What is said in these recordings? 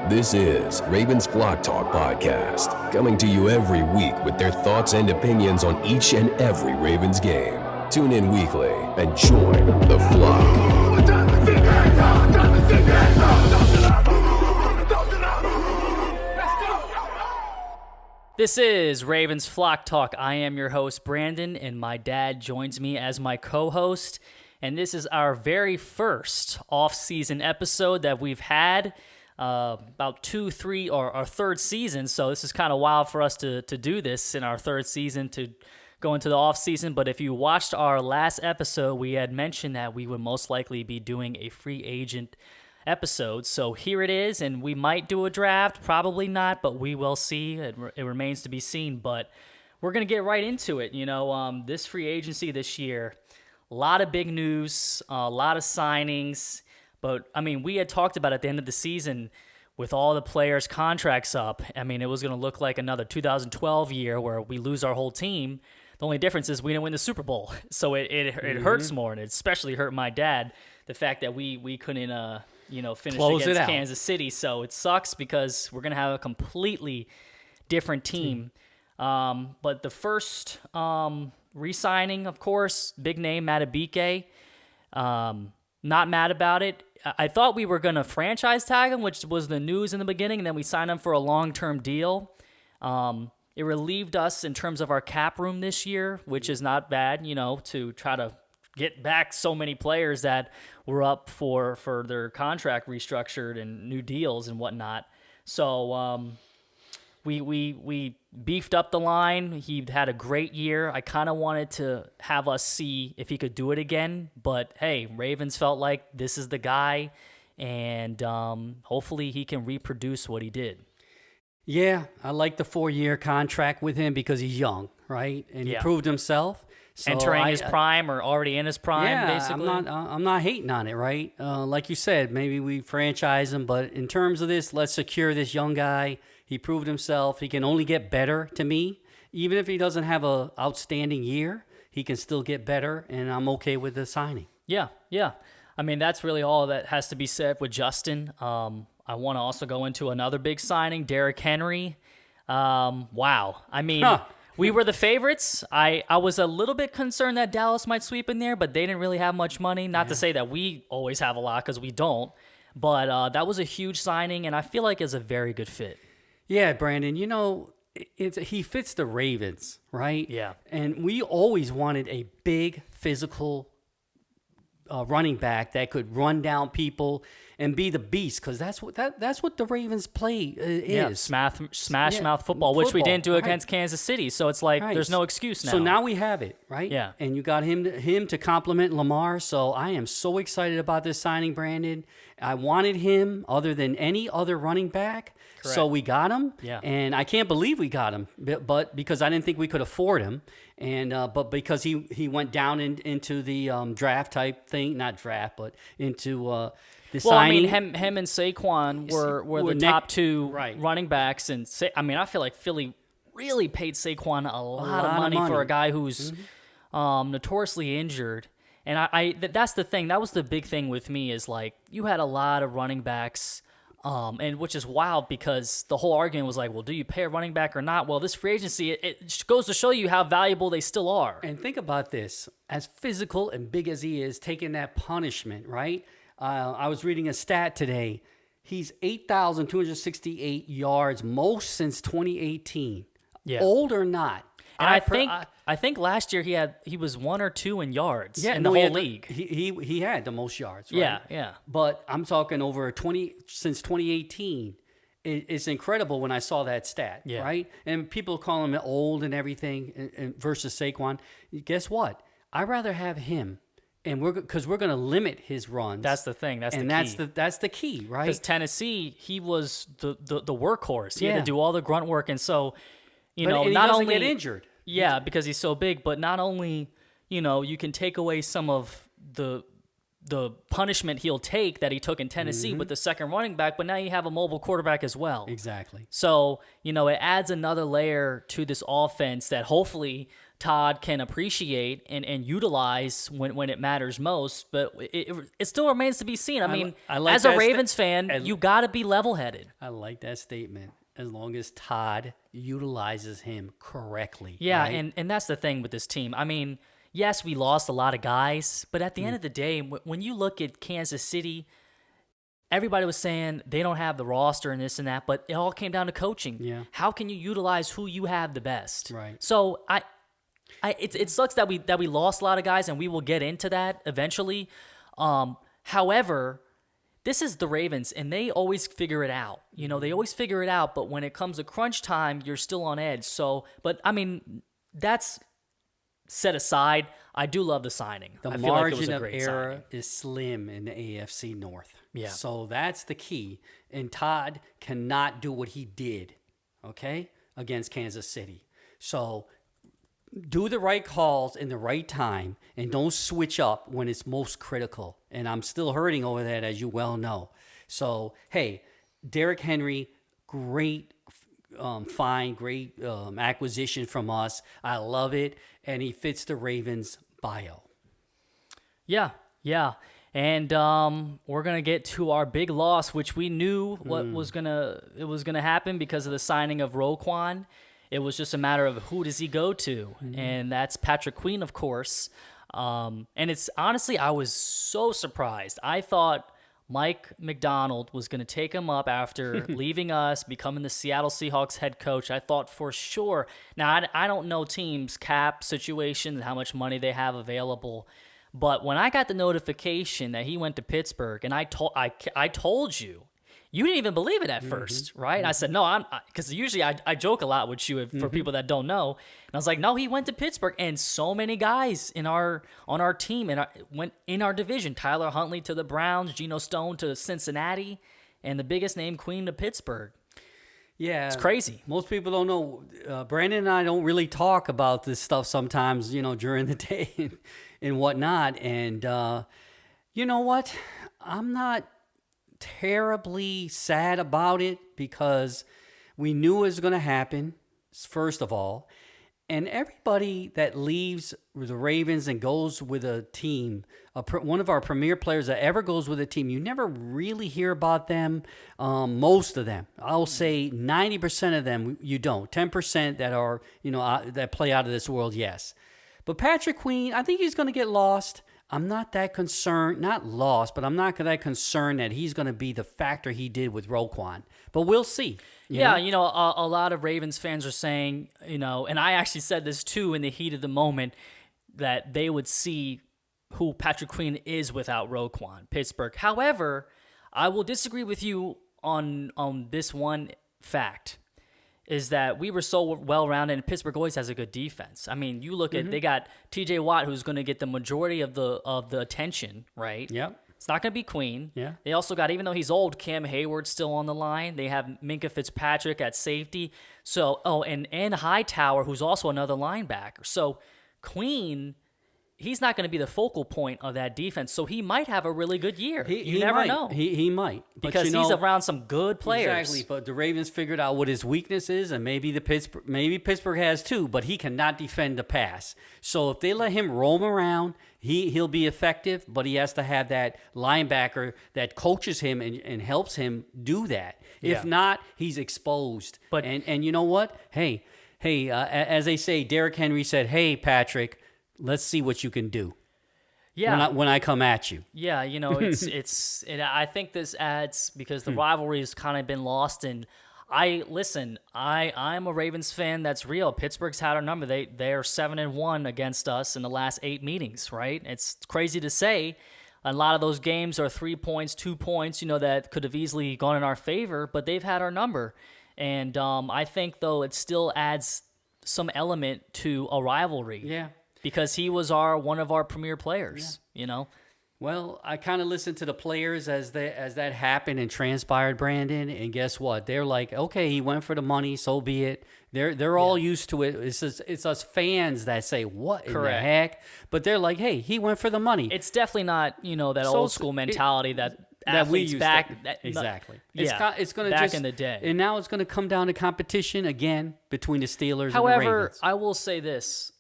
This is Ravens Flock Talk Podcast, coming to you every week with their thoughts and opinions on each and every Ravens game. Tune in weekly and join the flock. This is Ravens Flock Talk. I am your host, Brandon, and my dad joins me as my co-host. And this is our very first off-season episode that we've had. About 2, 3, or our third season, so this is kind of wild for us to do this in our third season, to go into the off season. But if you watched our last episode, we had mentioned that we would most likely be doing a free agent episode. So here it is, and we might do a draft, probably not, but we will see. It remains to be seen, but we're going to get right into it. This free agency this year, a lot of big news, a lot of signings. But, we had talked about at the end of the season, with all the players' contracts up, it was going to look like another 2012 year where we lose our whole team. The only difference is we didn't win the Super Bowl. So it hurts more, and it especially hurt my dad, the fact that we couldn't finish Close against it out. Kansas City. So it sucks because we're going to have a completely different team. But the first re-signing, of course, big name, Madubuike. Not mad about it. I thought we were going to franchise tag him, which was the news in the beginning, and then we signed him for a long-term deal. It relieved us in terms of our cap room this year, which is not bad, to try to get back so many players that were up for their contract restructured and new deals and whatnot. So we beefed up the line. He had a great year. I kind of wanted to have us see if he could do it again. But, hey, Ravens felt like this is the guy, and hopefully he can reproduce what he did. Yeah, I like the 4-year contract with him because he's young, right? And he proved himself. So Entering his prime or already in his prime, basically. I'm not hating on it, right? Like you said, maybe we franchise him, but in terms of this, let's secure this young guy. He proved himself. He can only get better to me. Even if he doesn't have an outstanding year, he can still get better, and I'm okay with the signing. Yeah. That's really all that has to be said with Justin. I want to also go into another big signing, Derrick Henry. Wow. We were the favorites. I was a little bit concerned that Dallas might sweep in there, but they didn't really have much money. Not to say that we always have a lot, because we don't. But that was a huge signing, and I feel like it's a very good fit. Yeah, Brandon, he fits the Ravens, right? Yeah. And we always wanted a big, physical running back that could run down people and be the beast, because that's what the Ravens play is. Yeah, smash mouth football, which we didn't do against Kansas City. So it's like there's no excuse now. So now we have it, right? Yeah. And you got him to complement Lamar. So I am so excited about this signing, Brandon. I wanted him other than any other running back. Correct. So we got him. Yeah. And I can't believe we got him, but because I didn't think we could afford him. And but because he went down into the draft type thing, not draft, but into the signing. Him and Saquon were the top two running backs, and I feel like Philly really paid Saquon a lot of money for a guy who's notoriously injured. And that's the thing. That was the big thing with me, is like you had a lot of running backs. And which is wild, because the whole argument was like, well, do you pay a running back or not? Well, this free agency, it goes to show you how valuable they still are. And think about this. As physical and big as he is, taking that punishment, right? I was reading a stat today. He's 8,268 yards, most since 2018. Yeah. Old or not. And I think last year he was 1 or 2 in yards in the whole league. He had the most yards, right? Yeah. But I'm talking over since 2018. It's incredible when I saw that stat, right? And people call him old and everything, and versus Saquon. Guess what? I'd rather have him, and because we're going to limit his runs. That's the thing. That's the key, right? Because Tennessee, he was the workhorse. He had to do all the grunt work, and so not he doesn't only get injured. Yeah, because he's so big, but not only you can take away some of the the punishment he'll take that he took in Tennessee with the second running back, but now you have a mobile quarterback as well. Exactly. So, it adds another layer to this offense that hopefully Todd can appreciate and utilize when it matters most. But it still remains to be seen. I mean, like as a Ravens fan, you got to be level-headed. I like that statement. As long as Todd utilizes him correctly. Yeah, right? and that's the thing with this team. I mean, yes, we lost a lot of guys, but at the end of the day, when you look at Kansas City, everybody was saying they don't have the roster and this and that, but it all came down to coaching. Yeah. How can you utilize who you have the best? Right. So it sucks that we lost a lot of guys, and we will get into that eventually. However, this is the Ravens, and they always figure it out. They always figure it out, but when it comes to crunch time, you're still on edge. So, but I mean, that's set aside. I do love the signing. The I feel like it was margin a of great error signing. is slim in the AFC North. Yeah. So that's the key. And Todd cannot do what he did, okay, against Kansas City. So do the right calls in the right time and don't switch up when it's most critical. And I'm still hurting over that, as you well know. So, hey, Derrick Henry, great great acquisition from us. I love it. And he fits the Ravens bio. Yeah. And we're gonna get to our big loss, which we knew was gonna happen because of the signing of Roquan. It was just a matter of who does he go to, and that's Patrick Queen, of course. And it's honestly, I was so surprised. I thought Mike McDonald was going to take him up after leaving us, becoming the Seattle Seahawks head coach. I thought for sure. Now, I don't know teams' cap situation and how much money they have available, but when I got the notification that he went to Pittsburgh, and I told you, you didn't even believe it at first, right? I said, no, because usually I joke a lot with you for people that don't know. And I was like, no, he went to Pittsburgh. And so many guys on our team went in our division. Tyler Huntley to the Browns, Geno Stone to Cincinnati, and the biggest name, Queen, to Pittsburgh. Yeah. It's crazy. Most people don't know. Brandon and I don't really talk about this stuff sometimes, during the day and whatnot. And you know what? I'm not terribly sad about it because we knew it was going to happen, first of all. And everybody that leaves the Ravens and goes with a team, one of our premier players that ever goes with a team, you never really hear about them. Most of them, I'll say 90% of them, you don't. 10% that are, that play out of this world, yes. But Patrick Queen, I think he's going to get lost. I'm not that concerned, not lost, but I'm not that concerned that he's going to be the factor he did with Roquan. But we'll see. Yeah, a lot of Ravens fans are saying, and I actually said this too in the heat of the moment, that they would see who Patrick Queen is without Roquan, Pittsburgh. However, I will disagree with you on this one fact, is that we were so well-rounded, and Pittsburgh always has a good defense. I mean, you look at, they got T.J. Watt, who's going to get the majority of the attention, right? Yep. It's not going to be Queen. Yeah. They also got, even though he's old, Cam Hayward's still on the line. They have Minkah Fitzpatrick at safety. So, and Hightower, who's also another linebacker. So, Queen, he's not going to be the focal point of that defense. So, he might have a really good year. You never know. He might. Because he's around some good players. Exactly, but the Ravens figured out what his weakness is, and maybe Pittsburgh has too, but he cannot defend the pass. So if they let him roam around, he'll be effective, but he has to have that linebacker that coaches him and helps him do that. If not, he's exposed. But and you know what? Hey, as they say, Derrick Henry said, "Hey, Patrick, let's see what you can do." Yeah. When I come at you. Yeah, I think this adds, because the rivalry has kind of been lost, and I'm a Ravens fan that's real. Pittsburgh's had our number. They are 7-1 against us in the last 8 meetings, right? It's crazy to say. A lot of those games are 3 points, 2 points, that could have easily gone in our favor, but they've had our number. And I think, though, it still adds some element to a rivalry. Yeah. Because he was one of our premier players, Well, I kind of listened to the players as that happened and transpired, Brandon, and guess what? They're like, okay, he went for the money, so be it. They're all used to it. It's us fans that say, what in the heck? But they're like, hey, he went for the money. It's definitely not, that old school mentality that athletes back. Exactly. Yeah, it's going to back in the day. And now it's going to come down to competition again between the Steelers However, and the Ravens. I will say this.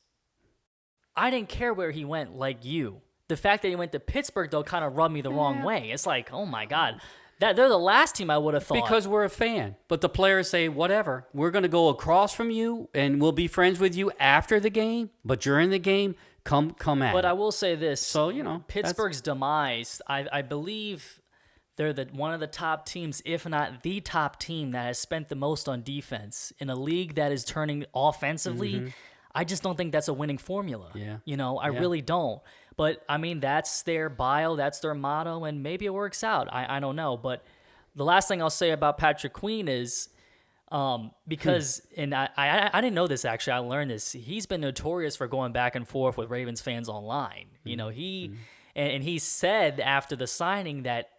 I didn't care where he went like you. The fact that he went to Pittsburgh, though, kind of rubbed me the wrong way. It's like, oh, my God. They're the last team I would have thought. Because we're a fan. But the players say, whatever. We're going to go across from you, and we'll be friends with you after the game. But during the game, come at But it. I will say this. So, Pittsburgh's demise, I believe they're one of the top teams, if not the top team, that has spent the most on defense. In a league that is turning offensively, I just don't think that's a winning formula. Yeah. I really don't. But, I mean, that's their bio, that's their motto, and maybe it works out. I don't know. But the last thing I'll say about Patrick Queen is because, and I didn't know this actually, I learned this. He's been notorious for going back and forth with Ravens fans online. And he said after the signing that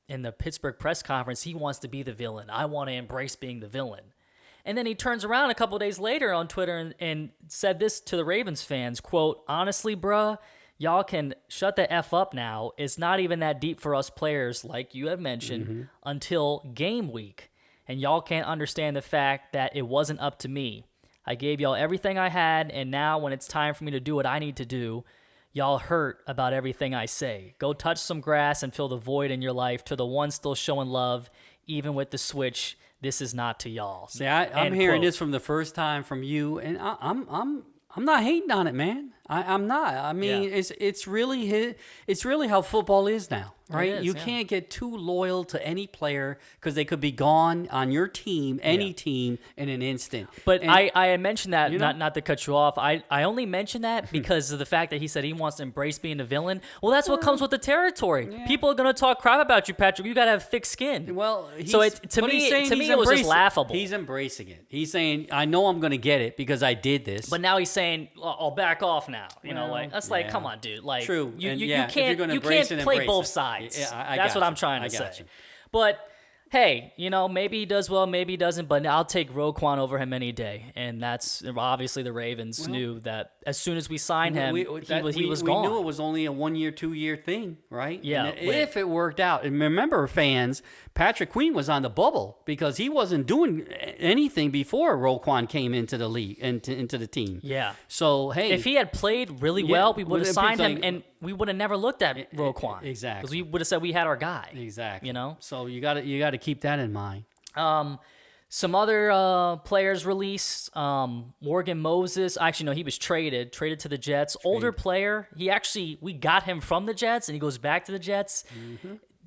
in the Pittsburgh press conference, he wants to be the villain. I want to embrace being the villain. And then he turns around a couple of days later on Twitter and said this to the Ravens fans, quote, honestly, bruh, y'all can shut the F up now. It's not even that deep for us players, like you have mentioned, until game week. And y'all can't understand the fact that it wasn't up to me. I gave y'all everything I had, and now when it's time for me to do what I need to do, y'all hurt about everything I say. Go touch some grass and fill the void in your life. To the one still showing love, even with the switch, this is not to y'all. See, I'm hearing this from the first time from you, and I'm not hating on it, man. I'm not. I mean, it's really how football is now, right? You can't get too loyal to any player because they could be gone on your team, any team, in an instant. But I mentioned that, not to cut you off. I only mentioned that because of the fact that he said he wants to embrace being a villain. Well, that's what comes with the territory. Yeah. People are going to talk crap about you, Patrick. You got to have thick skin. Well, to me, it was just laughable. He's embracing it. He's saying, I know I'm going to get it because I did this. But now he's saying, I'll back off now. Like, come on, dude. Like, true. You can't play both sides. Yeah, that's what I'm trying to say. But hey, maybe he does well, maybe he doesn't, but I'll take Roquan over him any day. And that's obviously the Ravens knew that as soon as we signed him, he was gone. We knew it was only a 1 year, 2 year thing, right? Yeah. If it worked out. And remember, fans, Patrick Queen was on the bubble because he wasn't doing anything before Roquan came into the league, into the team. Yeah. So, hey. If he had played really well, we would have signed him, and we would have never looked at Roquan. Exactly. Because we would have said we had our guy. Exactly. So you got to keep that in mind. Some other players released. Morgan Moses. Actually, no, he was traded to the Jets. Older player. We got him from the Jets, and he goes back to the Jets.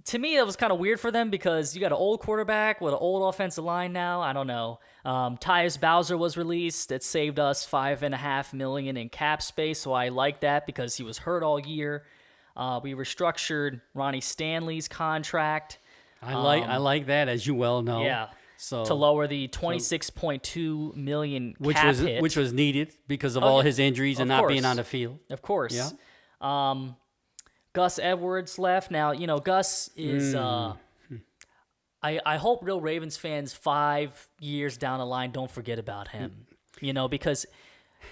To me, that was kind of weird for them because you got an old quarterback with an old offensive line now. I don't know. Tyus Bowser was released. It saved us $5.5 million in cap space, so I like that because he was hurt all year. We restructured Ronnie Stanley's contract. I like that, as you well know. Yeah. So to lower the $26.2 million cap hit, which was needed because of all his injuries and not being on the field. Of course. Yeah. Gus Edwards left. Now, Gus is I hope real Ravens fans 5 years down the line don't forget about him. Because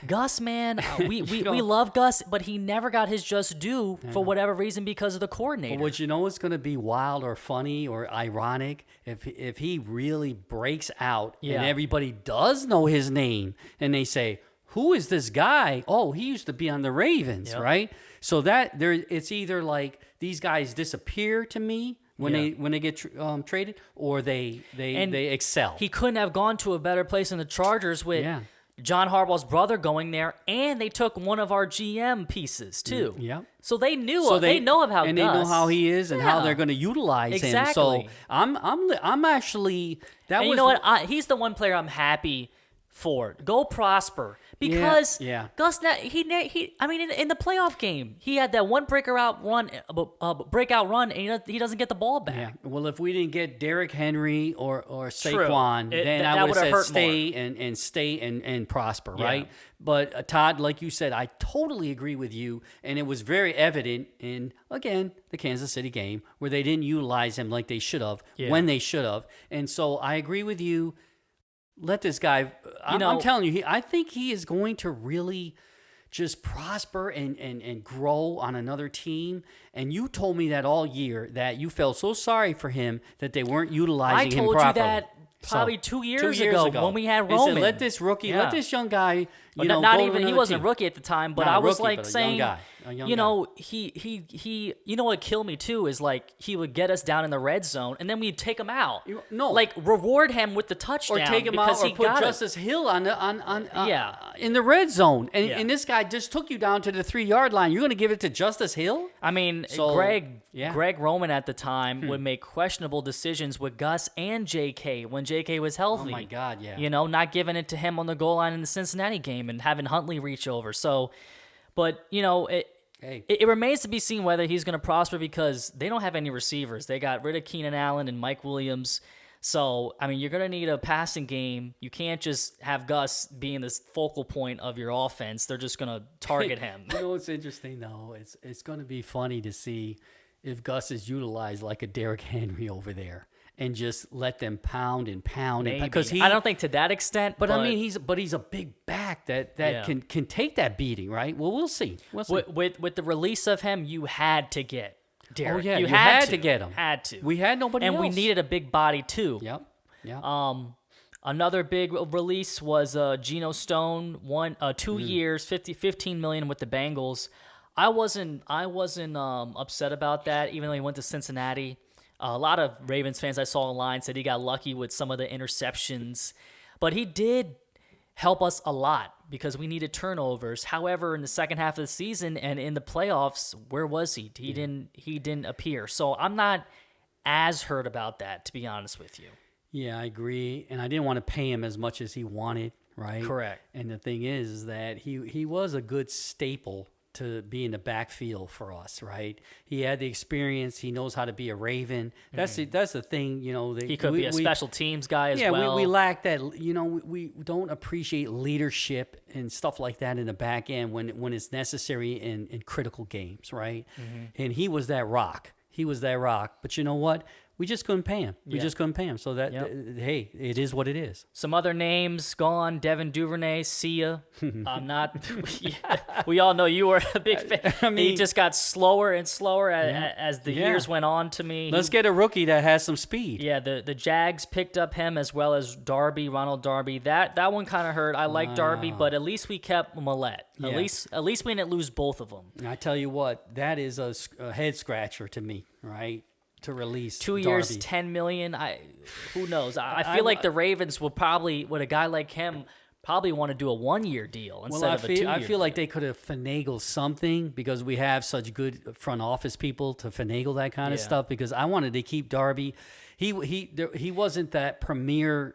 Gus, man, we love Gus, but he never got his just due for whatever reason because of the coordinator. But what is going to be wild or funny or ironic if he really breaks out and everybody does know his name and they say, who is this guy? Oh, he used to be on the Ravens, right? So it's either like these guys disappear to me when they get traded, or they excel. He couldn't have gone to a better place in the Chargers with John Harbaugh's brother going there, and they took one of our GM pieces too. Yeah. So they knew. They know about Gus. And they know how he is and how they're going to utilize him. So I'm actually. You know what? He's the one player I'm happy Ford. Go Prosper. Because Yeah. Gus, I mean, in the playoff game, he had that one breakout run, and he doesn't get the ball back. Yeah. Well, if we didn't get Derrick Henry or True. Saquon, then that I would would've have hurt said stay and prosper, Yeah. right? But Todd, like you said, I totally agree with you, and it was very evident in, again, the Kansas City game where they didn't utilize him like they should have when they should have. And so I agree with you. Let this guy, I'm telling you, I think he is going to really just prosper and grow on another team. And you told me that all year, that you felt so sorry for him that they weren't utilizing him properly. I told you that probably 2 years ago when we had Roman. Said, let this rookie, let this young guy, not even, he wasn't a rookie at the time, but I was like saying, a young guy. he, what killed me too is like he would get us down in the red zone and then we'd take him out. Like reward him with the touchdown, or take him out, or put Justice Hill in the red zone, and this guy just took you down to the 3-yard line. You're going to give it to Justice Hill? I mean, Greg Roman at the time would make questionable decisions with Gus and J.K. when J.K. was healthy. Oh my God, yeah. Not giving it to him on the goal line in the Cincinnati game and having Huntley reach over. So, but it remains to be seen whether he's going to prosper because they don't have any receivers. They got rid of Keenan Allen and Mike Williams. So, I mean, you're going to need a passing game. You can't just have Gus being this focal point of your offense. They're just going to target him. What's interesting, though? It's going to be funny to see if Gus is utilized like a Derrick Henry over there and just let them pound and pound. Maybe. Because I don't think to that extent. But I mean, he's a big back that can take that beating, right? Well, we'll see. With the release of him, you had to get Derrick. Oh, yeah. You had to get him. Had to. We had nobody else. And we needed a big body, too. Yep. Another big release was Geno Stone, 2 years, $15 million with the Bengals. I wasn't upset about that, even though he went to Cincinnati. A lot of Ravens fans I saw online said he got lucky with some of the interceptions, but he did help us a lot because we needed turnovers. However, in the second half of the season and in the playoffs, where was he? He didn't appear. So I'm not as hurt about that, to be honest with you. Yeah, I agree, and I didn't want to pay him as much as he wanted, right? Correct. And the thing is that he was a good staple to be in the backfield for us, right? He had the experience. He knows how to be a Raven. That's the thing, he could be a special teams guy as well. Yeah, we lack that. We don't appreciate leadership and stuff like that in the back end when it's necessary in critical games, right? And he was that rock. But you know what? We just couldn't pay him. So that, hey, it is what it is. Some other names gone. Devin Duvernay, see ya. I'm not. We all know you were a big fan. I mean, he just got slower and slower as the years went on to me. Let's get a rookie that has some speed. Yeah, the Jags picked up him as well as Ronald Darby. That one kind of hurt. I like Darby, but at least we kept Millette. Yeah. At least we didn't lose both of them. I tell you what, that is a head scratcher to me, right? To release 2 years, Darby. $10 million. Who knows? I feel like the Ravens would probably, with a guy like him, probably want to do a 1-year deal instead of a 2-year. I feel like they could have finagled something because we have such good front office people to finagle that kind of stuff. Because I wanted to keep Darby. He wasn't that premier.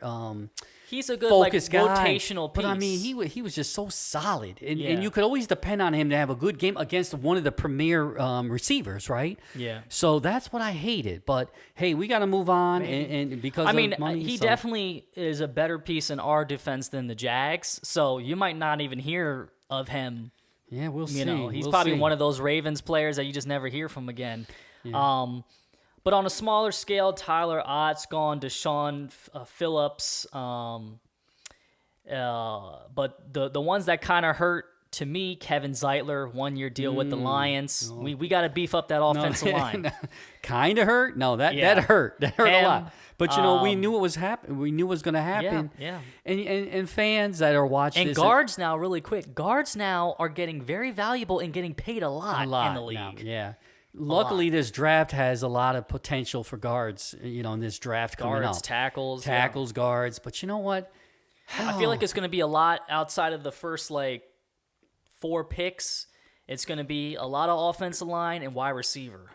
He's a good focused guy, rotational piece. But I mean, he was just so solid, and you could always depend on him to have a good game against one of the premier receivers, right? Yeah. So that's what I hated. But hey, we got to move on, and because of money, he definitely is a better piece in our defense than the Jags. So you might not even hear of him. Yeah, we'll see. He's probably one of those Ravens players that you just never hear from again. Yeah. But on a smaller scale, Tyler Ott's gone, Deshaun Phillips. But the ones that kind of hurt to me, Kevin Zeitler, 1-year deal with the Lions. No. We got to beef up that offensive line. Kind of hurt? No, that hurt. That hurt a lot. But we knew it was happening. We knew it was going to happen. Yeah. And fans that are watching this. And guards now, really quick. Guards now are getting very valuable and getting paid a lot in the league. Now, yeah. Luckily, this draft has a lot of potential for guards, in this draft coming up. Tackles, guards. But you know what? I feel like it's going to be a lot outside of the first, 4 picks. It's going to be a lot of offensive line and wide receiver.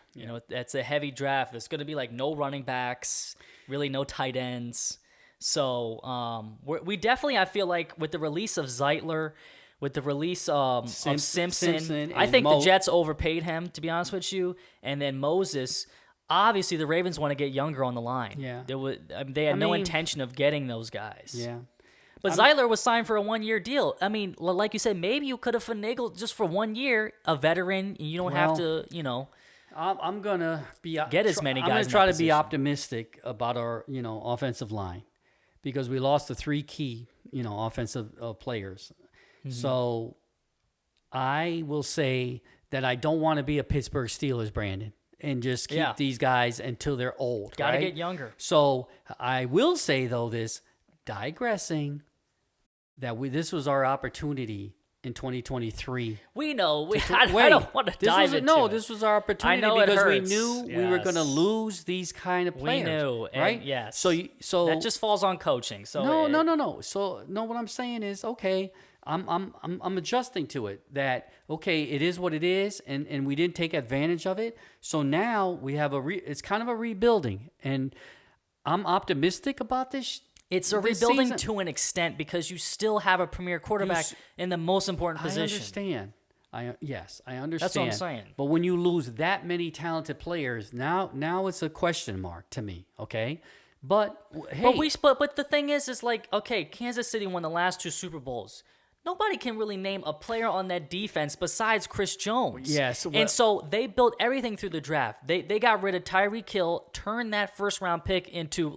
That's a heavy draft. It's going to be no running backs, really no tight ends. So we definitely, I feel like, with the release of Zeitler, with the release of Simpson, I think the Jets overpaid him, to be honest with you. And then Moses, obviously the Ravens want to get younger on the line. Yeah. They had no intention of getting those guys. Yeah. But Zeitler was signed for a 1-year deal. I mean, like you said, maybe you could have finagled just for 1 year, a veteran. You don't have to, I'm gonna get as many guys. I'm gonna try to be optimistic about our, offensive line, because we lost the 3 key, offensive players. Mm-hmm. So I will say that I don't want to be a Pittsburgh Steelers, Brandon, and just keep these guys until they're old. Got to get younger. So I will say, though, digressing, that this was our opportunity in 2023. We know. I don't want to dive into it. This was our opportunity, because we knew we were going to lose these kind of players. We knew, right? Yes. So that just falls on coaching. So no. So what I'm saying is, okay, I'm adjusting to it. That okay, it is what it is, and we didn't take advantage of it. So now we have it's kind of a rebuilding, and I'm optimistic about this. It's a rebuilding to an extent, because you still have a premier quarterback in the most important position. I understand. I understand. That's what I'm saying. But when you lose that many talented players, now it's a question mark to me. Okay, but hey, but the thing is like, okay, Kansas City won the last 2 Super Bowls. Nobody can really name a player on that defense besides Chris Jones. Yes. And so they built everything through the draft. They got rid of Tyreek Hill, turned that first-round pick into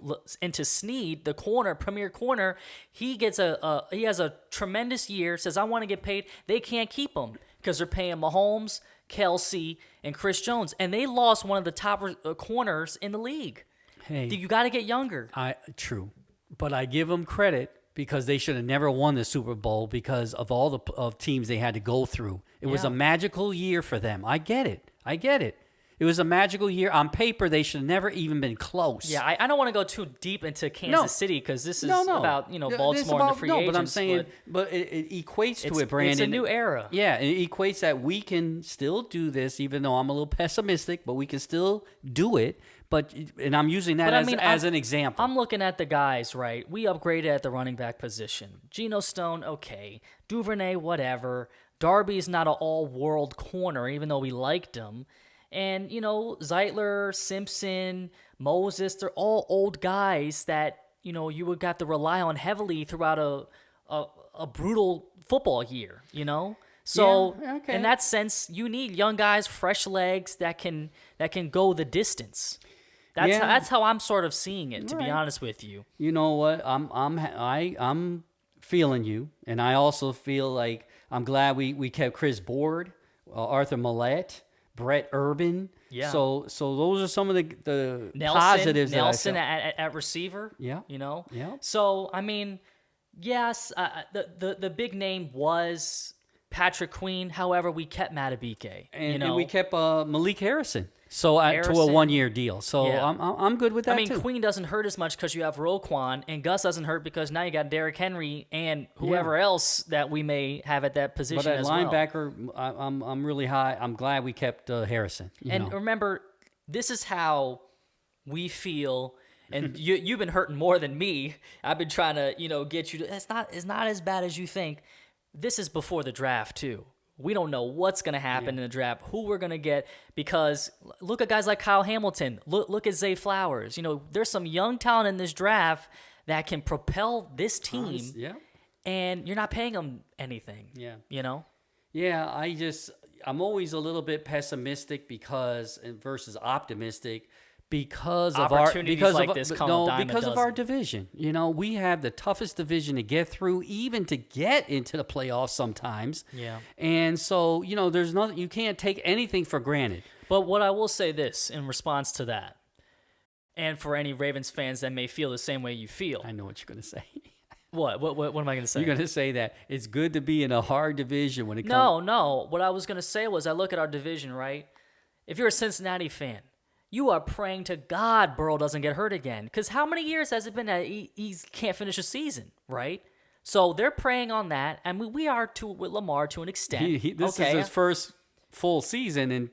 Snead, the premier corner. He has a tremendous year, says, I want to get paid. They can't keep him because they're paying Mahomes, Kelsey, and Chris Jones. And they lost one of the top corners in the league. Hey, you got to get younger. True. But I give them credit, because they should have never won the Super Bowl because of all the teams they had to go through. It was a magical year for them. I get it. It was a magical year. On paper, they should have never even been close. Yeah, I don't want to go too deep into Kansas City, because this is about Baltimore and the free agents. But I'm saying, it equates to it, Brandon. It's a new era. Yeah, it equates that we can still do this, even though I'm a little pessimistic, but we can still do it. And I'm using that as an example. I'm looking at the guys, right? We upgraded at the running back position. Geno Stone, okay. Duvernay, whatever. Darby's not an all-world corner, even though we liked him. And, Zeitler, Simpson, Moses, they're all old guys that, you would have to rely on heavily throughout a brutal football year, So in that sense, you need young guys, fresh legs that can go the distance. That's how I'm sort of seeing it, to be honest with you. You know what? I'm feeling you, and I also feel like I'm glad we kept Chris Board, Arthur Millette, Brett Urban. Yeah. So those are some of the positives. Nelson at receiver. Yeah. Yeah. So I mean, yes, the big name was Patrick Queen. However, we kept Madubuike. And we kept Malik Harrison. So to a 1-year deal. So yeah. I'm good with that. I mean, Queen doesn't hurt as much because you have Roquan, and Gus doesn't hurt because now you got Derrick Henry and whoever else that we may have at that position as well. But at linebacker, I'm really high. I'm glad we kept Harrison. Remember, this is how we feel. And you've been hurting more than me. I've been trying to get you to. It's not as bad as you think. This is before the draft too. We don't know what's going to happen in the draft, who we're going to get, because look at guys like Kyle Hamilton. Look at Zay Flowers. There's some young talent in this draft that can propel this team, and you're not paying them anything. Yeah. Yeah, I'm always a little bit pessimistic versus optimistic. Because of our division. We have the toughest division to get through, even to get into the playoffs sometimes. Yeah. And so, there's nothing, you can't take anything for granted. But what I will say this in response to that, and for any Ravens fans that may feel the same way you feel. I know what you're going to say. What am I going to say? You're going to say that it's good to be in a hard division when it comes. No. What I was going to say was, I look at our division, right? If you're a Cincinnati fan, you are praying to God Burrow doesn't get hurt again. Because how many years has it been that he can't finish a season, right? So they're praying on that. And we are with Lamar to an extent. This is his first full season in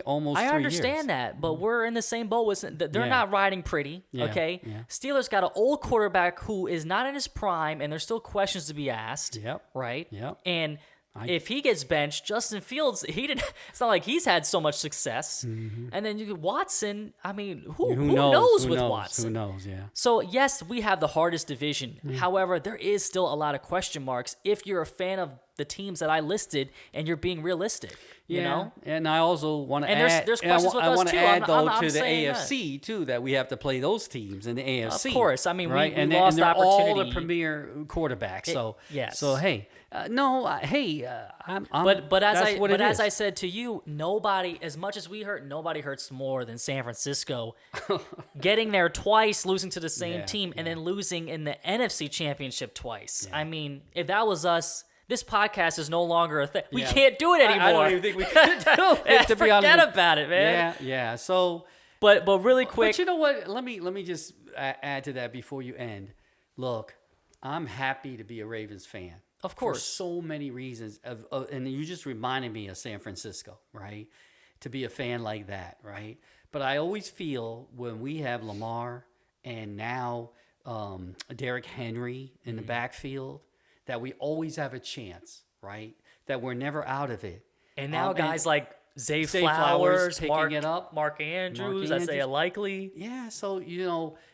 almost 3 years. I understand that, but we're in the same boat. They're not riding pretty, okay? Yeah. Steelers got an old quarterback who is not in his prime, and there's still questions to be asked, right? Yep. And if he gets benched, Justin Fields, it's not like he's had so much success. Mm-hmm. And then you get Watson, I mean, who knows with Watson? Who knows, yeah. So, yes, we have the hardest division. However, there is still a lot of question marks if you're a fan of the teams that I listed and you're being realistic. You know? And I also want to and add, there's questions with us, I want too. to add, though, I'm to the saying AFC, too, that we have to play those teams in the AFC. Of course. I mean, right? we and lost they're opportunity. all the premier quarterbacks. Yes. So, hey, But as I I said to you, nobody, as much as we hurt, nobody hurts more than San Francisco getting there twice, losing to the same team, and then losing in the NFC Championship twice. I mean, if that was us, this podcast is no longer a thing. We can't do it anymore. I don't even think we could do it, to be honest. Forget about it, man. Yeah. So, but really quick. But you know what? Let me just add to that before you end. Look, I'm happy to be a Ravens fan. Of course. For so many reasons. And you just reminded me of San Francisco, right? To be a fan like that, right? But I always feel when we have Lamar and now Derrick Henry in the backfield, that we always have a chance, right? That we're never out of it. And now guys like Zay Flowers, picking it up. Mark Andrews, Isaiah Likely. Yeah, so,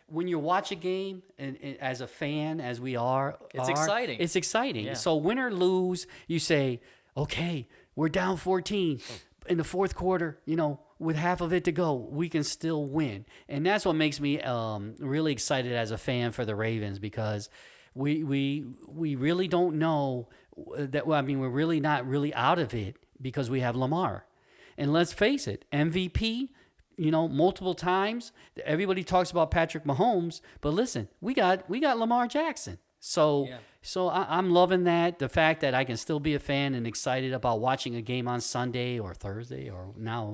when you watch a game and as a fan, as we are, it's exciting. It's exciting. Yeah. So win or lose, you say, okay, we're down 14 in the fourth quarter. With half of it to go, we can still win, and that's what makes me really excited as a fan for the Ravens, because we really don't know that. Well, I mean, we're really not really out of it because we have Lamar, and let's face it, MVP. Multiple times. Everybody talks about Patrick Mahomes, but listen, we got Lamar Jackson. So I'm loving that. The fact that I can still be a fan and excited about watching a game on Sunday or Thursday or now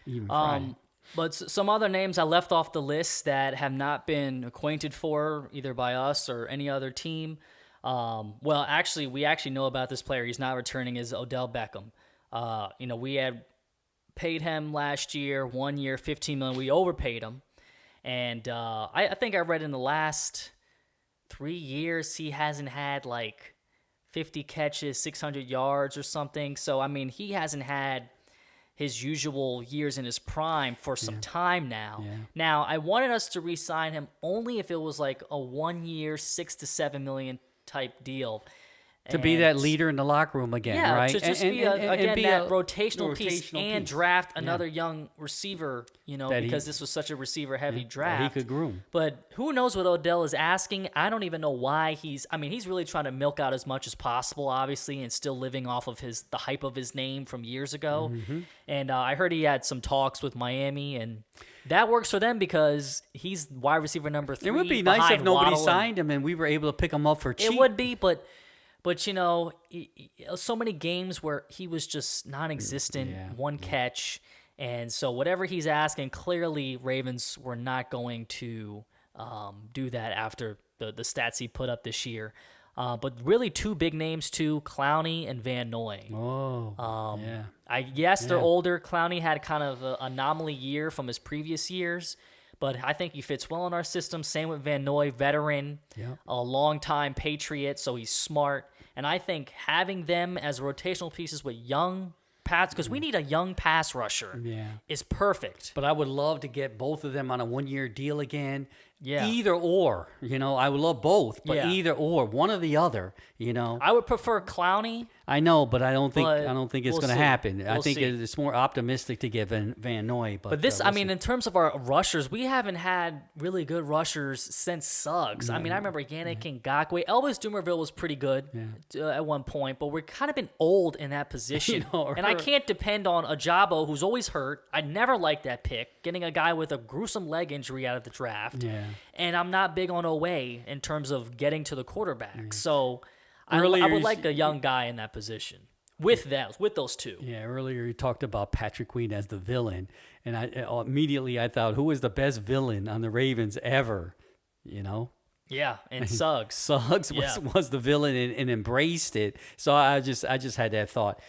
even Friday. But some other names I left off the list that have not been acquainted for either by us or any other team. Well, actually, we know about this player. He's not returning. Is Odell Beckham. We had paid him last year, 1 year, $15 million. We overpaid him, and I think I read in the last 3 years he hasn't had like 50 catches, 600 yards or something. So I mean, he hasn't had his usual years in his prime for some time now. Yeah. Now I wanted us to re-sign him only if it was like a 1 year, $6 to $7 million type deal. To be that leader in the locker room again, right? To just be that rotational piece and draft another young receiver, because this was such a receiver-heavy draft. That he could groom. But who knows what Odell is asking? I don't even know why he's really trying to milk out as much as possible, obviously, and still living off of the hype of his name from years ago. Mm-hmm. And I heard he had some talks with Miami, and that works for them because he's wide receiver number 3. It would be nice if nobody signed him and we were able to pick him up for cheap. It would be, but so many games where he was just non-existent, one catch, and so whatever he's asking, clearly Ravens were not going to do that after the stats he put up this year. But really, two big names too: Clowney and Van Noy. They're older. Clowney had kind of an anomaly year from his previous years. But I think he fits well in our system. Same with Van Noy, veteran, a long-time Patriot, so he's smart. And I think having them as rotational pieces with young pass, because we need a young pass rusher, is perfect. But I would love to get both of them on a 1-year deal again. Yeah. Either or, I would love both, but either or, one or the other, I would prefer Clowney. I know, but I don't think it's going to happen. I think see. It's more optimistic to get Van Noy. But this, in terms of our rushers, we haven't had really good rushers since Suggs. I remember Yannick Ngakoue. Elvis Dumerville was pretty good at one point, but we're kind of been old in that position. And I can't depend on Ajabo, who's always hurt. I never liked that pick, getting a guy with a gruesome leg injury out of the draft. Yeah. And I'm not big on Oweh in terms of getting to the quarterback. So I would like a young guy in that position with those two. Yeah, earlier you talked about Patrick Queen as the villain. And I thought, who is the best villain on the Ravens ever? Yeah, and Suggs. Suggs was the villain and embraced it. So I just had that thought.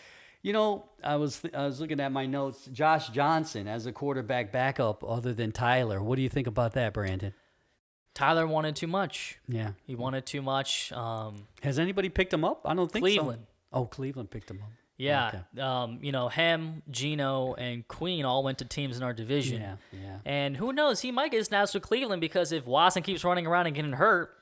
I was looking at my notes. Josh Johnson as a quarterback backup other than Tyler. What do you think about that, Brandon? Tyler wanted too much. Yeah. He wanted too much. Has anybody picked him up? I don't think Cleveland. so. Oh, Cleveland picked him up. Yeah. Okay. Him, Gino, and Queen all went to teams in our division. Yeah. And who knows? He might get snaps with Cleveland because if Watson keeps running around and getting hurt,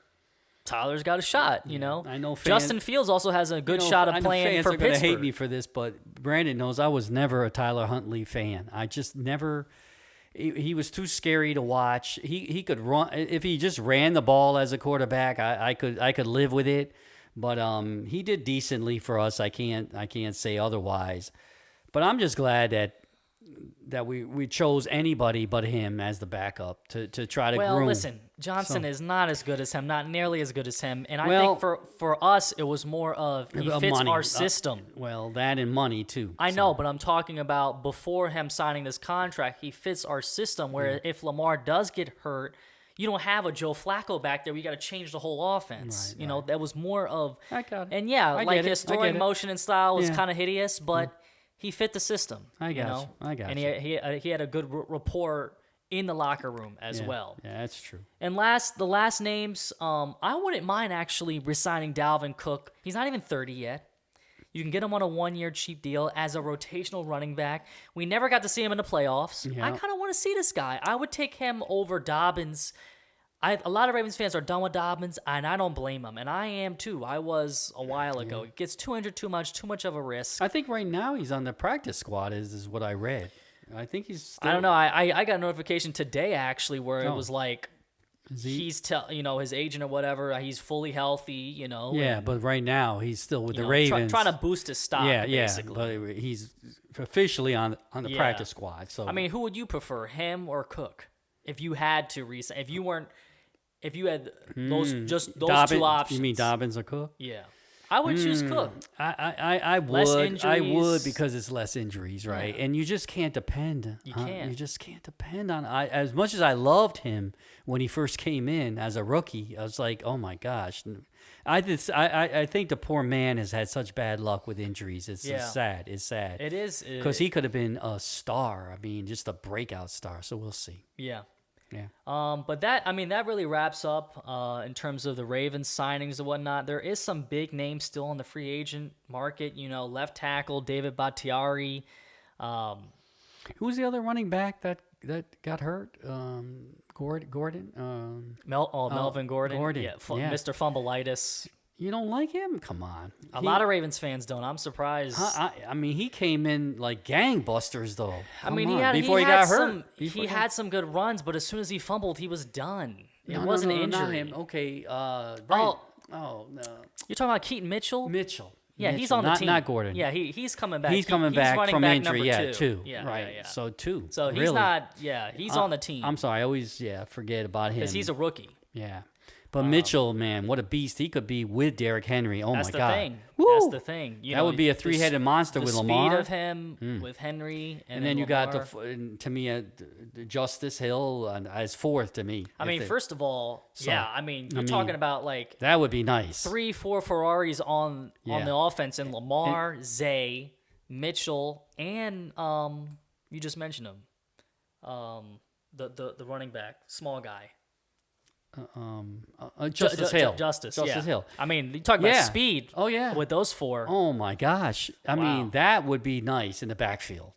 Tyler's got a shot, I know Justin Fields also has a good shot of playing for Pittsburgh. Fans are going to hate me for this, but Brandon knows I was never a Tyler Huntley fan. I just never – he was too scary to watch. He could run – if he just ran the ball as a quarterback, I could live with it. But he did decently for us. I can't say otherwise. But I'm just glad that we chose anybody but him as the backup to try to groom. Well, listen, Johnson is not as good as him, not nearly as good as him. And I think for us, it was more of he fits money. our system. That and money, too. I know, but I'm talking about before him signing this contract, he fits our system where if Lamar does get hurt, you don't have a Joe Flacco back there. We got to change the whole offense. Right. That was more of – I got it. And, like his throwing motion and style was kind of hideous, but he fit the system. I got you. And he had a good rapport in the locker room as well. Yeah, that's true. And the last names, I wouldn't mind actually resigning Dalvin Cook. He's not even 30 yet. You can get him on a 1-year cheap deal as a rotational running back. We never got to see him in the playoffs. Yeah. I kind of want to see this guy. I would take him over Dobbins. A lot of Ravens fans are done with Dobbins, and I don't blame them. And I am too. I was a while ago. It gets too much of a risk. I think right now he's on the practice squad is what I read. I think he's still... I don't know. I got a notification today, actually, where it was like, he's his agent or whatever, he's fully healthy, Yeah, but right now he's still with the Ravens. Trying to boost his stock, basically. But he's officially on the practice squad. So I mean, who would you prefer, him or Cook? If you had to resign, if you had those Dobbins, two options. You mean Dobbins or Cook? Yeah. I would choose Cook. I would. Less injuries. I would because it's less injuries, right? Yeah. And you just can't depend. You can't. You just can't depend on. As much as I loved him when he first came in as a rookie, I was like, oh my gosh. I think the poor man has had such bad luck with injuries. It's sad. It's sad. It is. Because he could have been a star. I mean, just a breakout star. So we'll see. Yeah. Yeah. But that really wraps up in terms of the Ravens signings and whatnot. There is some big names still on the free agent market. Left tackle David Bakhtiari. Who's the other running back that got hurt? Gordon. Melvin Gordon. Yeah. Mr. Fumbleitis. You don't like him? Come on. A lot of Ravens fans don't. I'm surprised. I mean, he came in like gangbusters, though. He got hurt. He had some good runs, but as soon as he fumbled, he was done. It wasn't an injury. Not him. Okay. No. You're talking about Keaton Mitchell? Mitchell. Yeah, he's on the team. Not Gordon. Yeah, he's coming back. He's coming back from back injury. Number two. Yeah, right. Yeah. So two. So he's really? Not. Yeah, he's on the team. I'm sorry. I always forget about him because he's a rookie. Yeah. But Mitchell, man, what a beast he could be with Derrick Henry. Oh, my God. That's the thing. That would be a three-headed monster with Lamar. The speed of him with Henry. And then you Lamar. got, to me, Justice Hill as fourth to me. I mean, first of all, you're talking about like... That would be nice. 3-4 Ferraris on the offense. And Lamar, Zay, Mitchell, and you just mentioned him. The running back, small guy. Justice Hill. Justice yeah. Hill. I mean, you talk about speed. Oh, yeah. With those four. Oh, my gosh. I mean, that would be nice in the backfield.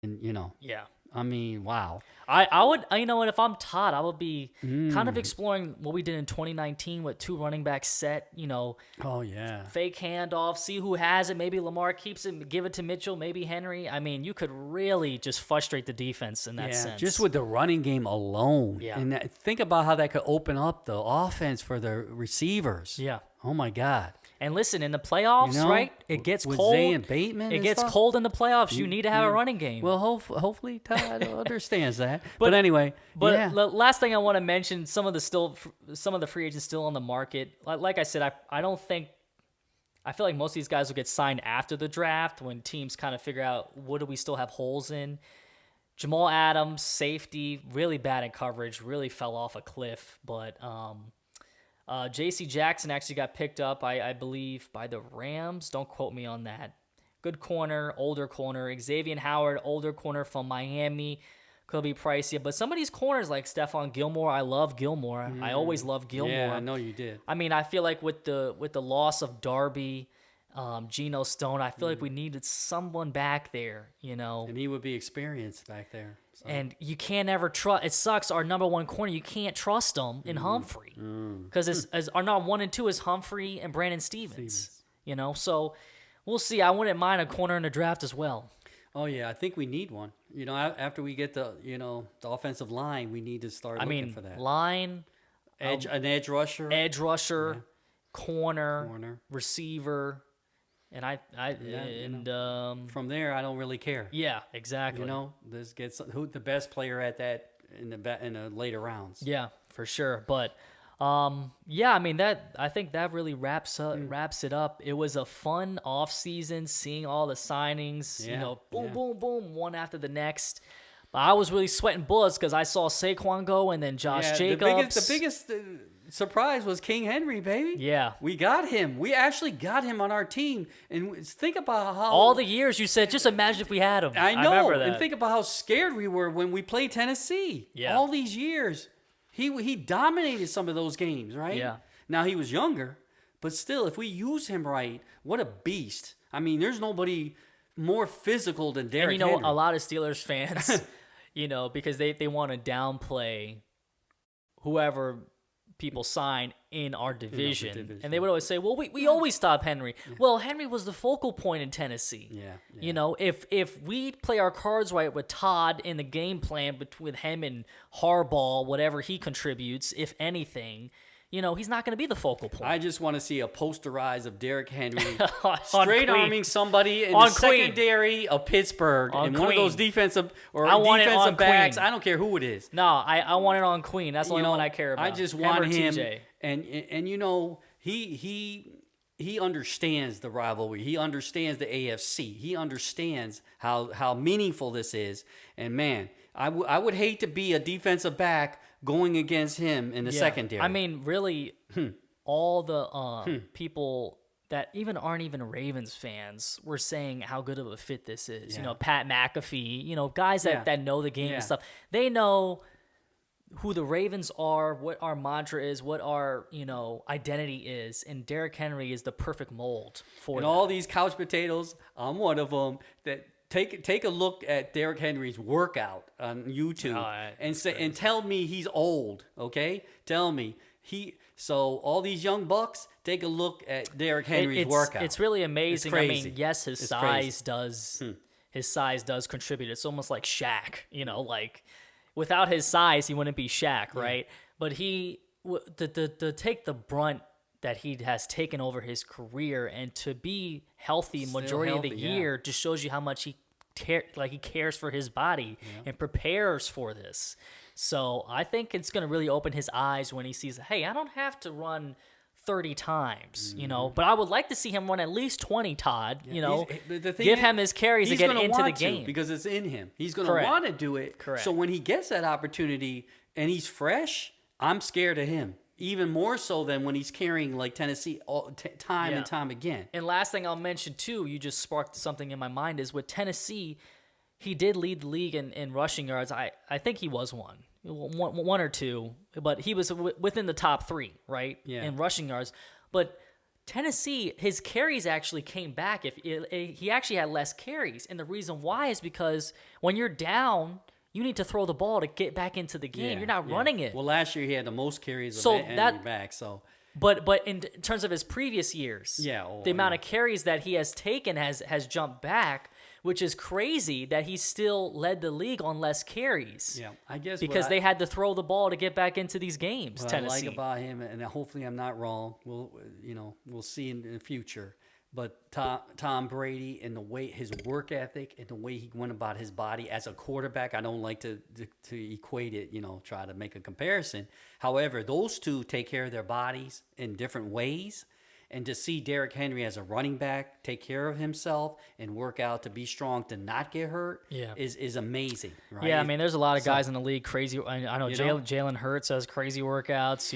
And Yeah. I mean, wow. I would, if I'm Todd, I would be kind of exploring what we did in 2019 with two running backs set, Oh, yeah. Fake handoff, see who has it. Maybe Lamar keeps it, give it to Mitchell, maybe Henry. I mean, you could really just frustrate the defense in that sense. Just with the running game alone. Yeah. And think about how that could open up the offense for the receivers. Yeah. Oh, my God. And listen, in the playoffs, right? It gets with cold. Zay and Bateman it gets cold in the playoffs. You need to have a running game. Well, hopefully Todd understands that. But anyway, the last thing I want to mention, some of the free agents still on the market. Like I said, I feel like most of these guys will get signed after the draft when teams kind of figure out what do we still have holes in. Jamal Adams, safety, really bad in coverage, really fell off a cliff, but. J.C. Jackson actually got picked up, I believe, by the Rams. Don't quote me on that. good corner, older corner. Xavier Howard, older corner from Miami. Could be pricey, but some of these corners like Stephon Gilmore, I love Gilmore. I always love Gilmore. Yeah, I know you did. I mean, I feel like with the loss of Darby, Geno Stone, I feel like we needed someone back there, And he would be experienced back there. So. And you can't ever trust. It sucks. Our number one corner, you can't trust him in Humphrey because as our number 1 and 2 is Humphrey and Brandon Stevens. So we'll see. I wouldn't mind a corner in the draft as well. Oh yeah, I think we need one. After we get the the offensive line, we need to start looking for that. Line, an edge rusher, corner, receiver, and from there I don't really care. Yeah, exactly. Let's get who the best player at that in the later rounds. Yeah, for sure. But I think that really wraps it up. It was a fun off season, seeing all the signings, boom, boom, one after the next. But I was really sweating bullets because I saw Saquon go and then Josh Jacobs. The biggest surprise was King Henry, baby. Yeah. We got him. We actually got him on our team. And think about how... all the years you said, just imagine if we had him. I know. remember that. And think about how scared we were when we played Tennessee. Yeah. All these years. He dominated some of those games, right? Yeah. Now, he was younger, but still, if we use him right, what a beast. I mean, there's nobody more physical than Derrick Henry. A lot of Steelers fans, because they want to downplay whoever people sign in our division. And they would always say, well, we always stop Henry. Yeah. Well, Henry was the focal point in Tennessee. Yeah. If we play our cards right with Todd in the game plan with him and Harbaugh, whatever he contributes, if anything, he's not going to be the focal point. I just want to see a posterized of Derrick Henry straight arming somebody in the secondary of Pittsburgh in one of those defensive backs. I don't care who it is. No, I want it on Queen. That's the only one I care about. I just want him. TJ. And he understands the rivalry. He understands the AFC. He understands how meaningful this is. And man, I would hate to be a defensive back going against him in the secondary. I mean, really, all the people that aren't even Ravens fans were saying how good of a fit this is. Yeah. Pat McAfee, guys that know the game and stuff. They know who the Ravens are, what our mantra is, what our identity is, and Derrick Henry is the perfect mold for that. All these couch potatoes, I'm one of them that take a look at Derrick Henry's workout on YouTube and tell me he's old. Okay, tell me So all these young bucks, take a look at Derrick Henry's workout. It's really amazing. It's I mean, yes, his size does contribute. It's almost like Shaq. Like. Without his size, he wouldn't be Shaq, right? But to take the brunt that he has taken over his career and to be healthy majority of the year just shows you how much he cares for his body and prepares for this. So I think it's going to really open his eyes when he sees, hey, I don't have to run 30 times, but I would like to see him run at least 20, Todd, give him his carries to get into the game. Because it's in him. He's going to want to do it. Correct. So when he gets that opportunity and he's fresh, I'm scared of him. Even more so than when he's carrying like Tennessee time and time again. And last thing I'll mention too, you just sparked something in my mind, is with Tennessee, he did lead the league in rushing yards. I think he was one or two, but he was within the top 3, right? Yeah. In rushing yards. But Tennessee, his carries actually came back. He actually had less carries, and the reason why is because when you're down, you need to throw the ball to get back into the game. You're not running it. Well, last year he had the most carries of any back. So, but in terms of his previous years, the amount of carries that he has taken has jumped back, which is crazy that he still led the league on less carries. Yeah, I guess because they had to throw the ball to get back into these games. What Tennessee. I like about him, and hopefully I'm not wrong. We'll see in the future. But Tom Brady and his work ethic and the way he went about his body as a quarterback, I don't like to equate it, try to make a comparison. However, those two take care of their bodies in different ways. And to see Derrick Henry as a running back take care of himself and work out to be strong to not get hurt is amazing, right? Yeah, I mean, there's a lot of guys in the league crazy. I know Jalen Hurts has crazy workouts,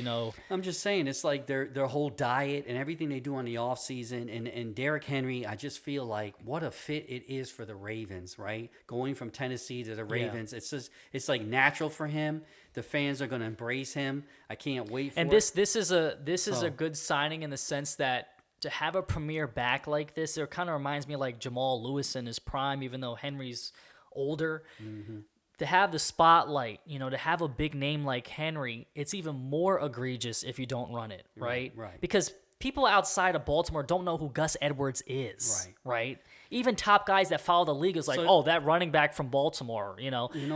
I'm just saying, it's like their whole diet and everything they do on the offseason. And Derrick Henry, I just feel like what a fit it is for the Ravens, right? Going from Tennessee to the Ravens. It's like natural for him. The fans are going to embrace him. I can't wait for it. And this is a good signing in the sense that to have a premier back like this, it kind of reminds me of like Jamal Lewis in his prime, even though Henry's older. Mm-hmm. To have the spotlight, to have a big name like Henry, it's even more egregious if you don't run it, right? Right. Because people outside of Baltimore don't know who Gus Edwards is, right? Even top guys that follow the league is like, that running back from Baltimore,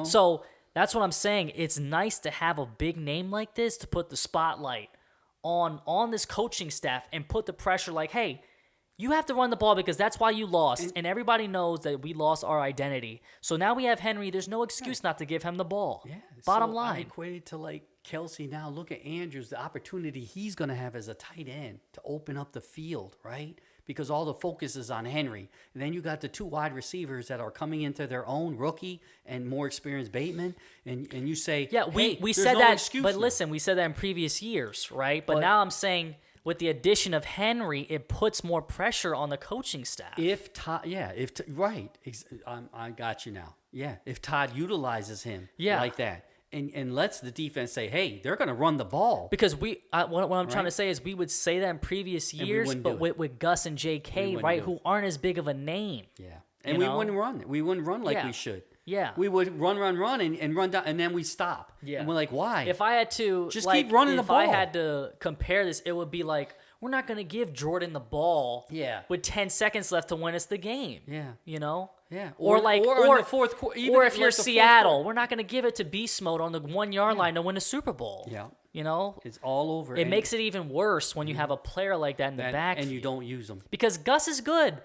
So that's what I'm saying. It's nice to have a big name like this to put the spotlight on this coaching staff and put the pressure like, hey, you have to run the ball because that's why you lost. And everybody knows that we lost our identity. So now we have Henry. There's no excuse not to give him the ball. Yeah. Bottom I line. equate it to like Kelsey now. Look at Andrews, the opportunity he's going to have as a tight end to open up the field, right? Because all the focus is on Henry. And then you got the two wide receivers that are coming into their own, rookie and more experienced Bateman. And you say, we said no that, excuse but now. listen, we said that in previous years, right? But now I'm saying with the addition of Henry, it puts more pressure on the coaching staff. I got you now. Yeah, if Todd utilizes him like that. And lets the defense say, hey, they're going to run the ball. Because what I'm trying to say is we would say that in previous years, but with Gus and J.K., right, who aren't as big of a name. Yeah. And we wouldn't run. We wouldn't run like we should. Yeah. We would run, and run down, and then we stop. Yeah. And we're like, why? If I had to just keep running the ball. If I had to compare this, it would be like, we're not going to give Jordan the ball with 10 seconds left to win us the game. Yeah. Yeah. Or in the fourth quarter. Or if you're Seattle, we're not going to give it to beast mode on the 1 yard line to win a Super Bowl. Yeah. It's all over. It makes it even worse when you have a player like that in the backfield. And you don't use them. Because Gus is good,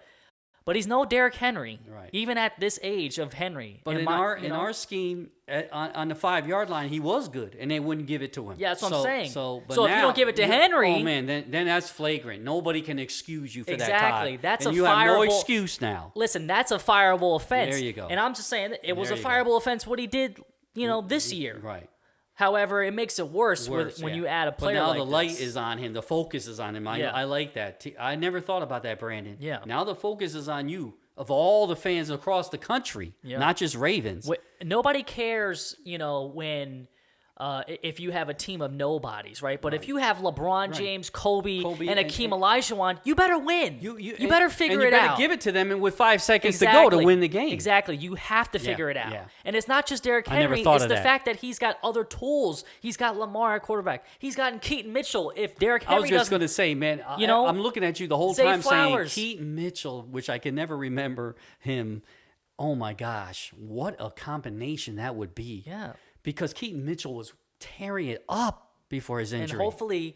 but he's no Derrick Henry. Right. Even at this age of Henry. But in our scheme, on the 5 yard line, he was good, and they wouldn't give it to him. Yeah, that's what I'm saying. So if you don't give it to Henry, oh man, then that's flagrant. Nobody can excuse you for that. Exactly. That's and a you fireable. have no excuse now. Listen, that's a fireable offense. There you go. And I'm just saying it was a fireable offense what he did, this year. Right. However, it makes it worse when you add a player but now like the light this. is on him. The focus is on him. I like that. I never thought about that, Brandon. Yeah. Now the focus is on you. Of all the fans across the country, not just Ravens. Nobody cares, when if you have a team of nobodies, right? But if you have LeBron James, Kobe and Akeem Olajuwon, you better win. You better figure it out. You better give it to them and with 5 seconds to go to win the game. Exactly. You have to figure it out. Yeah. And it's not just Derrick Henry. It's the fact that he's got other tools. He's got Lamar at quarterback. He's gotten Keaton Mitchell. If Derrick Henry I was just going to say, man, I'm looking at you the whole time Flowers. saying Keaton Mitchell, which I can never remember him. Oh, my gosh. What a combination that would be. Yeah. Because Keaton Mitchell was tearing it up before his injury. And hopefully,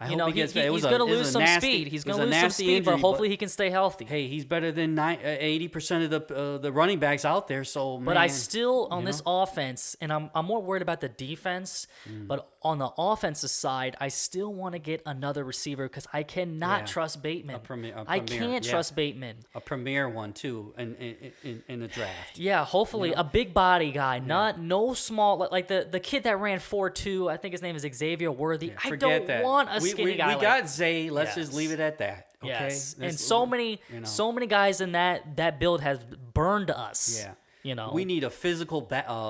he's going to lose some speed. He's going to lose some speed, but hopefully he can stay healthy. Hey, he's better than 80% of the running backs out there. So, but I still, on this offense, and I'm more worried about the defense, but on the offensive side, I still want to get another receiver because I cannot trust Bateman. I can't trust Bateman. A premier one, too, in the draft. Yeah, hopefully a big body guy, no small, like the kid that ran 4.2, I think his name is Xavier Worthy. I don't want a skinny guy. We got Zay. Let's just leave it at that. Okay? Yes. And so many guys in that build have burned us. Yeah. We need a physical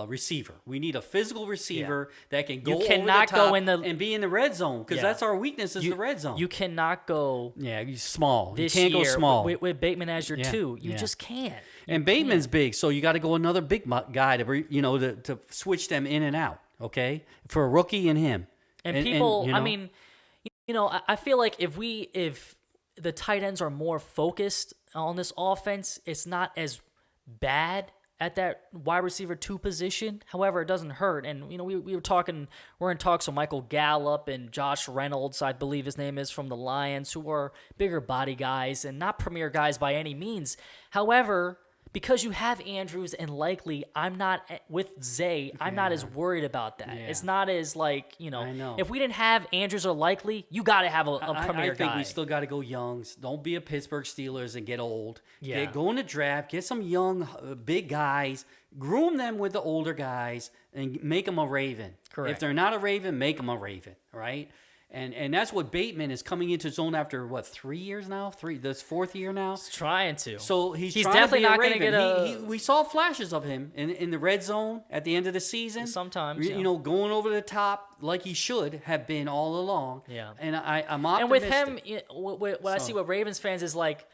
receiver. We need a physical receiver that can go you over cannot the top go in the, and be in the red zone because that's our weakness is the red zone. You cannot go. Yeah, he's small. This you can't year go small with Bateman as your two. You just can't. And Bateman's big, so you got to go another big guy to switch them in and out. Okay, for a rookie and him. And people, I mean, I feel like if the tight ends are more focused on this offense, it's not as bad at that wide receiver 2 position. However, it doesn't hurt. And, we're in talks with Michael Gallup and Josh Reynolds, I believe his name is, from the Lions, who are bigger body guys and not premier guys by any means. However, because you have Andrews and likely I'm not with Zay, I'm not as worried about that. Yeah. It's not as like, I know. if we didn't have Andrews or likely, you got to have a premier I think guy. we still got to go young. Don't be a Pittsburgh Steelers and get old. Yeah. Go in the draft, get some young, big guys, groom them with the older guys, and make them a Raven. Correct. If they're not a Raven, make them a Raven, right? And that's what Bateman is coming into his own after, 3 years now? This fourth year now? He's trying to. So he's trying definitely to be not a going to Raven. get a. We saw flashes of him in the red zone at the end of the season. Sometimes, You know, going over the top like he should have been all along. Yeah. And I'm And with optimistic. him, what I see with Ravens fans is like,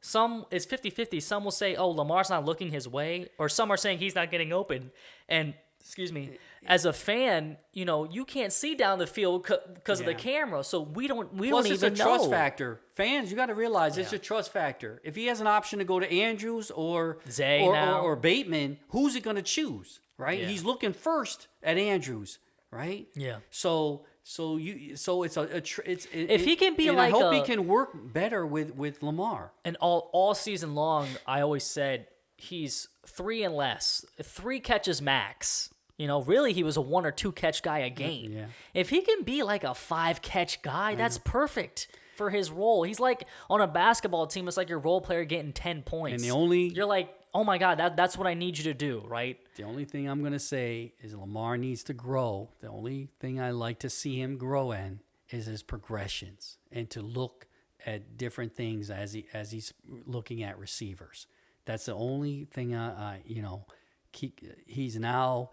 some is 50-50. Some will say, oh, Lamar's not looking his way. Or some are saying he's not getting open. And, excuse me, as a fan, you can't see down the field because of the camera. So we don't even know. Plus, it's a trust factor. Fans, you got to realize it's a trust factor. If he has an option to go to Andrews or Zay or Bateman, who's he going to choose? Right? Yeah. He's looking first at Andrews, right? Yeah. So it's If he can be and like I hope he can work better with Lamar. And all season long, I always said he's 3 and less, 3 catches max. Really, he was a 1 or 2 catch guy a game. Yeah. If he can be like a 5 catch guy, that's perfect for his role. He's like on a basketball team. It's like your role player getting 10 points. And you're like, oh my God, that's what I need you to do, right? The only thing I'm going to say is Lamar needs to grow. The only thing I like to see him grow in is his progressions and to look at different things as he's looking at receivers. That's the only thing he's now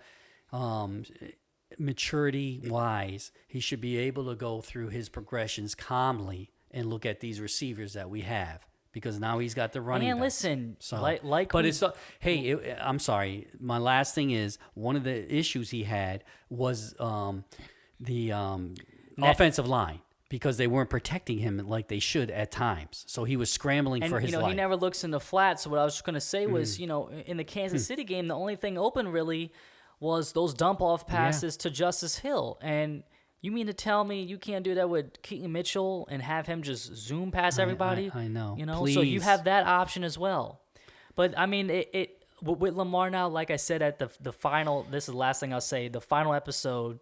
maturity wise. He should be able to go through his progressions calmly and look at these receivers that we have. Because now he's got the running. And back. listen, I'm sorry. My last thing is one of the issues he had was the offensive line because they weren't protecting him like they should at times. So he was scrambling for his life. He never looks in the flat. So what I was going to say was, in the Kansas City game, the only thing open really was those dump off passes to Justice Hill. And you mean to tell me you can't do that with Keaton Mitchell and have him just zoom past everybody? I know. So you have that option as well. But I mean, it with Lamar now, like I said at the final. This is the last thing I'll say. The final episode,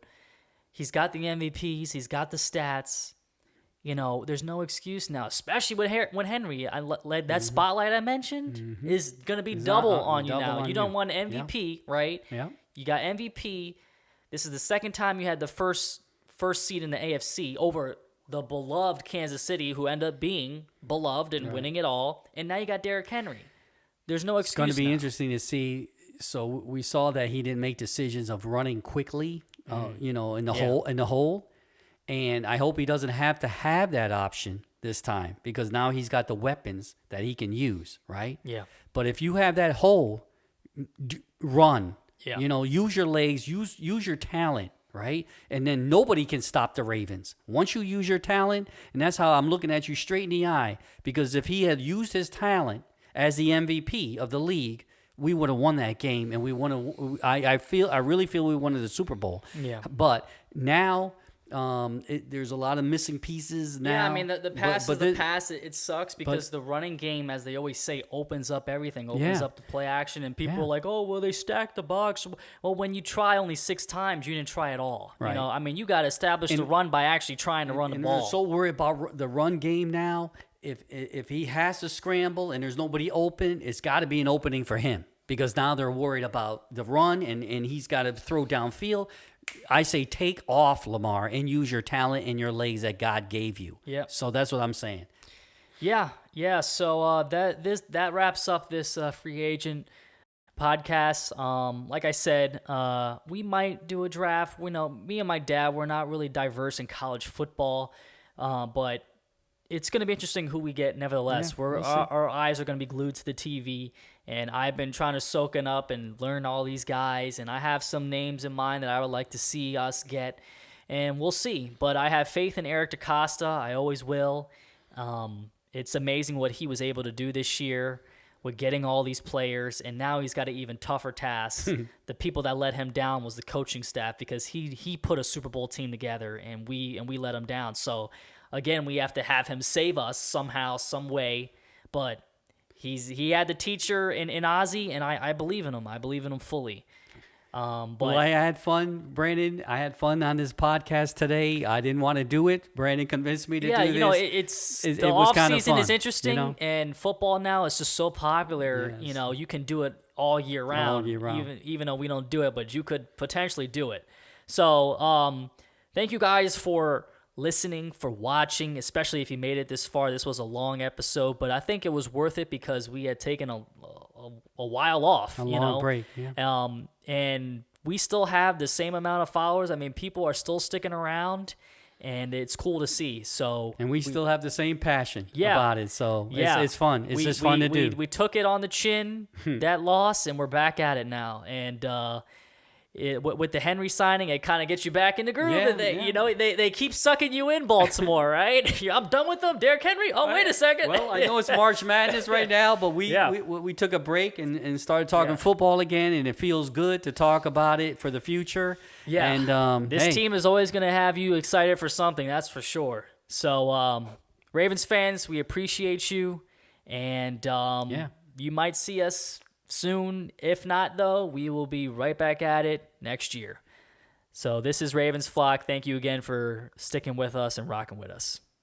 he's got the MVPs. He's got the stats. There's no excuse now, especially when Henry led that spotlight I mentioned is going to be double on you now. You don't want MVP, right? Yeah. You got MVP. This is the second time you had the first seed in the AFC over the beloved Kansas City, who ended up being beloved and winning it all. And now you got Derrick Henry. There's no excuse. It's going to be now. interesting to see. So we saw that he didn't make decisions of running quickly, in the hole. And I hope he doesn't have to have that option this time because now he's got the weapons that he can use, right? Yeah. But if you have that hole, run. Yeah. Use your legs, use your talent, right? And then nobody can stop the Ravens. Once you use your talent, and that's how I'm looking at you straight in the eye, because if he had used his talent as the MVP of the league, we would have won that game, and I really feel we won the Super Bowl. Yeah. But now there's a lot of missing pieces now. Yeah, I mean, the pass is the pass. It sucks because the running game, as they always say, opens up everything, opens up the play action, and people are like, oh, well, they stacked the box. Well, when you try only 6 times, you didn't try at all. Right. I mean, you got to establish the run by actually trying to run the ball. They're so worried about the run game now. If he has to scramble and there's nobody open, it's got to be an opening for him because now they're worried about the run and he's got to throw downfield. I say take off Lamar and use your talent and your legs that God gave you. Yeah. So that's what I'm saying. Yeah. So that wraps up this free agent podcast. Like I said, we might do a draft. Me and my dad, we're not really diverse in college football, but it's going to be interesting who we get. Nevertheless, our eyes are going to be glued to the TV. And I've been trying to soak it up and learn all these guys. And I have some names in mind that I would like to see us get. And we'll see. But I have faith in Eric DaCosta. I always will. It's amazing what he was able to do this year with getting all these players. And now he's got an even tougher task. The people that let him down was the coaching staff because he put a Super Bowl team together and we let him down. So, again, we have to have him save us somehow, some way. But he had the teacher in Ozzie, and I believe in him. I believe in him fully. But well, I had fun, Brandon. I had fun on this podcast today. I didn't want to do it. Brandon convinced me to do this. The off season is fun, interesting, and football now is just so popular. Yes. You can do it all year round, All year round. even though we don't do it, but you could potentially do it. So, thank you guys for listening, for watching, especially if you made it this far. This was a long episode, but I think it was worth it because we had taken a while off. A long break, yeah. And we still have the same amount of followers. I mean, people are still sticking around, and it's cool to see. So, and we still have the same passion about it. So it's fun. It's just fun to do. We took it on the chin, that loss, and we're back at it now. And with the Henry signing, it kind of gets you back in the groove. Yeah, and they keep sucking you in, Baltimore, right? I'm done with them. Derrick Henry. Oh, wait a second. Well, I know it's March Madness right now, but we took a break and started talking football again, and it feels good to talk about it for the future. Yeah. And this team is always going to have you excited for something, that's for sure. So, Ravens fans, we appreciate you, and you might see us soon. If not, though, we will be right back at it next year. So this is Ravens Flock. Thank you again for sticking with us and rocking with us.